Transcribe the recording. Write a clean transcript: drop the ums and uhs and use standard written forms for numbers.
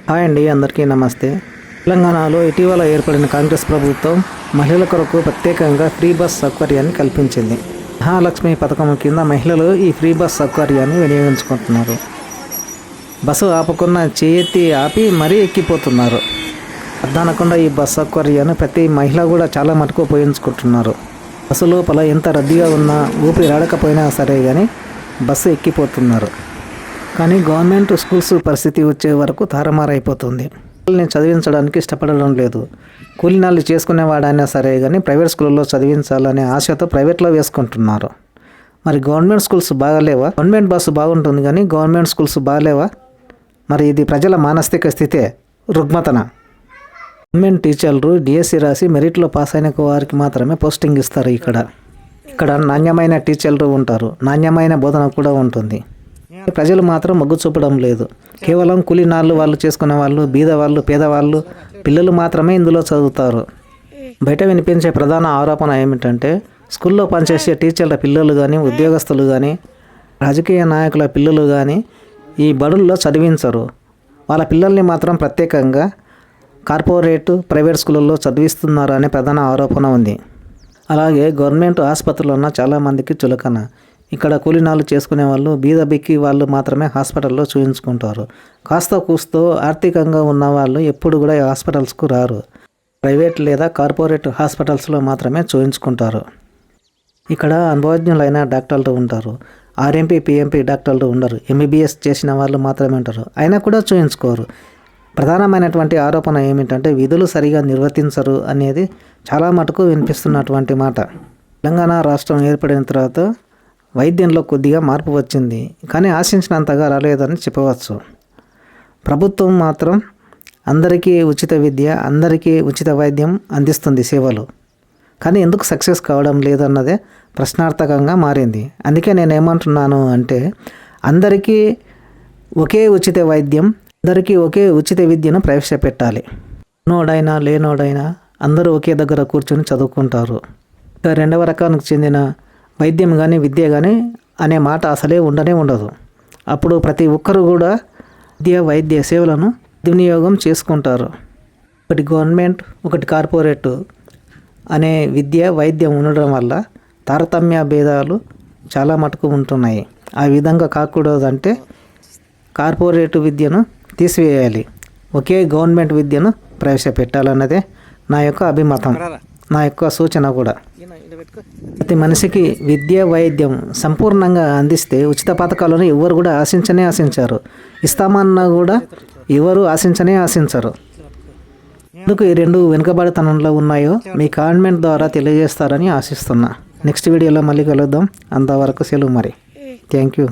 Hi అండి, అందరికీ నమస్తే. తెలంగాణలో ఇటీవల ఏర్పడిన కాంగ్రెస్ ప్రభుత్వం మహిళల కొరకు ప్రత్యేకంగా ఫ్రీ బస్ సౌకర్యాన్ని కల్పించింది. మహాలక్ష్మి పథకం కింద మహిళలు ఈ ఫ్రీ బస్ సౌకర్యాన్ని వినియోగించుకుంటున్నారు. బస్సు ఆపకుండా చేయెత్తి ఆపి మరీ ఎక్కిపోతున్నారు. అర్థనకుండా ఈ బస్ సౌకర్యాన్ని ప్రతి మహిళ కూడా చాలా మటుకు ఉపయోగించుకుంటున్నారు. బస్సు లోపల ఎంత రద్దీగా ఉన్నా ఊపిరాడకపోయినా సరే కానీ బస్సు ఎక్కిపోతున్నారు. కానీ గవర్నమెంట్ స్కూల్స్ పరిస్థితి వచ్చే వరకు తారుమారైపోతుంది. పిల్లల్ని చదివించడానికి ఇష్టపడడం లేదు. కూలినాళ్ళు చేసుకునేవాడైనా సరే కానీ ప్రైవేట్ స్కూల్లో చదివించాలనే ఆశతో ప్రైవేట్లో వేసుకుంటున్నారు. మరి గవర్నమెంట్ స్కూల్స్ బాగాలేవా? గవర్నమెంట్ బస్సు బాగుంటుంది కానీ గవర్నమెంట్ స్కూల్స్ బాగాలేవా? మరి ఇది ప్రజల మానసిక స్థితే, రుగ్మతన. గవర్నమెంట్ టీచర్లు డిఎస్సి రాసి మెరిట్లో పాస్ అయిన వారికి మాత్రమే పోస్టింగ్ ఇస్తారు. ఇక్కడ నాణ్యమైన టీచర్లు ఉంటారు, నాణ్యమైన బోధన కూడా ఉంటుంది. ప్రజలు మాత్రం మొగ్గు చూపడం లేదు. కేవలం కూలీనాళ్ళు వాళ్ళు చేసుకునే వాళ్ళు, బీదవాళ్ళు, పేదవాళ్ళు పిల్లలు మాత్రమే ఇందులో చదువుతారు. బయట వినిపించే ప్రధాన ఆరోపణ ఏమిటంటే స్కూల్లో పనిచేసే టీచర్ల పిల్లలు కానీ, ఉద్యోగస్తులు కానీ, రాజకీయ నాయకుల పిల్లలు కానీ ఈ బడుల్లో చదివించరు. వాళ్ళ పిల్లల్ని మాత్రం ప్రత్యేకంగా కార్పొరేట్, ప్రైవేట్ స్కూళ్ళల్లో చదివిస్తున్నారు అనే ప్రధాన ఆరోపణ ఉంది. అలాగే గవర్నమెంట్ ఆసుపత్రుల్లో ఉన్న చాలామందికి చులకన. ఇక్కడ కూలీనాళ్ళు చేసుకునే వాళ్ళు, బీద బిక్కి వాళ్ళు మాత్రమే హాస్పిటల్లో చూయించుకుంటారు. కాస్త కూస్తో ఆర్థికంగా ఉన్న వాళ్ళు ఎప్పుడు కూడా హాస్పిటల్స్కు రారు. ప్రైవేట్ లేదా కార్పొరేట్ హాస్పిటల్స్లో మాత్రమే చూయించుకుంటారు. ఇక్కడ అనుభవజ్ఞులైన డాక్టర్లు ఉంటారు. ఆర్ఎంపీ, పిఎంపీ డాక్టర్లు ఉండరు. ఎంబీబీఎస్ చేసిన వాళ్ళు మాత్రమే ఉంటారు. అయినా కూడా చూయించుకోరు. ప్రధానమైనటువంటి ఆరోపణ ఏమిటంటే విధులు సరిగా నిర్వర్తించరు అనేది చాలా మటుకు వినిపిస్తున్నటువంటి మాట. తెలంగాణ రాష్ట్రం ఏర్పడిన తర్వాత వైద్యంలో కొద్దిగా మార్పు వచ్చింది, కానీ ఆశించినంతగా రాలేదని చెప్పవచ్చు. ప్రభుత్వం మాత్రం అందరికీ ఉచిత విద్య, అందరికీ ఉచిత వైద్యం అందిస్తుంది సేవలు. కానీ ఎందుకు సక్సెస్ కావడం లేదన్నదే ప్రశ్నార్థకంగా మారింది. అందుకే నేను ఏమంటున్నాను అంటే అందరికీ ఒకే ఉచిత వైద్యం, అందరికీ ఒకే ఉచిత విద్యను ప్రవేశపెట్టాలి. ఉన్నోడైనా లేనోడైనా అందరూ ఒకే దగ్గర కూర్చొని చదువుకుంటారు. రెండవ రకానికి చెందిన వైద్యం కానీ విద్య కానీ అనే మాట అసలే ఉండదు. అప్పుడు ప్రతి ఒక్కరు కూడా విద్య, వైద్య సేవలను వినియోగం చేసుకుంటారు. ఒకటి గవర్నమెంట్, ఒకటి కార్పొరేట్ అనే విద్య, వైద్యం ఉండడం వల్ల తారతమ్య భేదాలు చాలా మటుకు ఉంటున్నాయి. ఆ విధంగా కాకూడదంటే కార్పొరేట్ విద్యను తీసివేయాలి, ఒకే గవర్నమెంట్ విద్యను ప్రవేశపెట్టాలన్నదే నా యొక్క అభిమతం, నా యొక్క సూచన కూడా. ప్రతి మనిషికి విద్య, వైద్యం సంపూర్ణంగా అందిస్తే ఉచిత పథకాలను ఎవరు కూడా ఆశించారు. ఇస్తామన్నా కూడా ఎవరు ఆశించరు. ఎందుకు ఈ రెండు వెనుకబడితనంలో ఉన్నాయో మీ కామెంట్ ద్వారా తెలియజేస్తారని ఆశిస్తున్నా. నెక్స్ట్ వీడియోలో మళ్ళీ కలుద్దాం. అంతవరకు సెలవు మరి. Thank you.